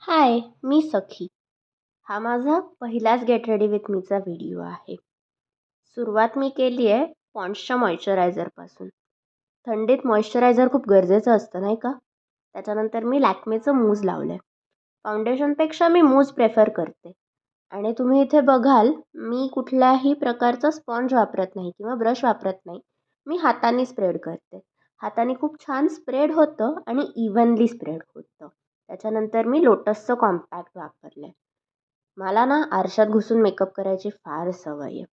हाय, मी सखी. हा माझा पहिलाच गेट रेडी विथ मीचा व्हिडिओ आहे. सुरुवात मी केली आहे पॉन्ड्सच्या मॉइश्चरायझरपासून. थंडीत मॉइश्चरायझर खूप गरजेचं असतं नाही का? त्याच्यानंतर मी लॅक्मेचं मूज लावलं आहे. फाउंडेशनपेक्षा मी मूज प्रेफर करते. आणि तुम्ही इथे बघाल मी कुठल्याही प्रकारचा स्पॉन्ज वापरत नाही किंवा ब्रश वापरत नाही. मी हाताने स्प्रेड करते. हाताने खूप छान स्प्रेड होतं आणि इव्हनली स्प्रेड होतं. त्याच्यानंतर मी लोटसचं कॉम्पॅक्ट वापरलं आहे. मला ना आरशात घुसून मेकअप करायची फार सवय आहे.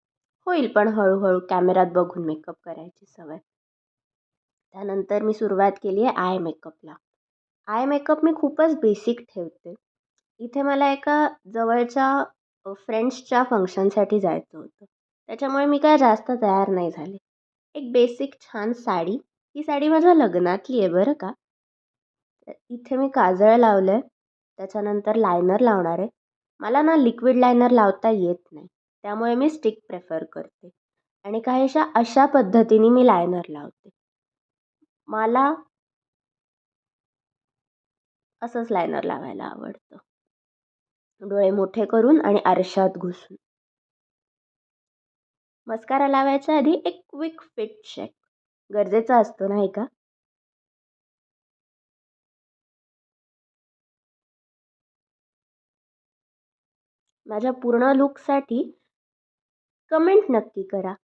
होईल पण हळूहळू कॅमेऱ्यात बघून मेकअप करायची सवय. त्यानंतर मी सुरुवात केली आहे आय मेकअपला. आय मेकअप मी खूपच बेसिक ठेवते. इथे मला एका जवळच्या फ्रेंड्सच्या फंक्शनसाठी जायचं होतं. त्याच्यामुळे मी काय जास्त तयार नाही झाले. एक बेसिक छान साडी. ही साडी माझ्या लग्नातली आहे बरं का. इथे मी काजळ लावलं आहे. त्याच्यानंतर लायनर लावणार आहे. मला ना लिक्विड लायनर लावता येत नाही. त्यामुळे मी स्टिक प्रेफर करते. आणि काहीशा अशा पद्धतीने मी लायनर लावते. मला असंच लायनर लावायला आवडतं. डोळे मोठे करून आणि आरशात घुसून. मस्कारा लावायच्या आधी एक क्विक फिट चेक गरजेचा असतो नाही का? माझ्या पूर्ण लूकसाठी कमेंट नक्की करा.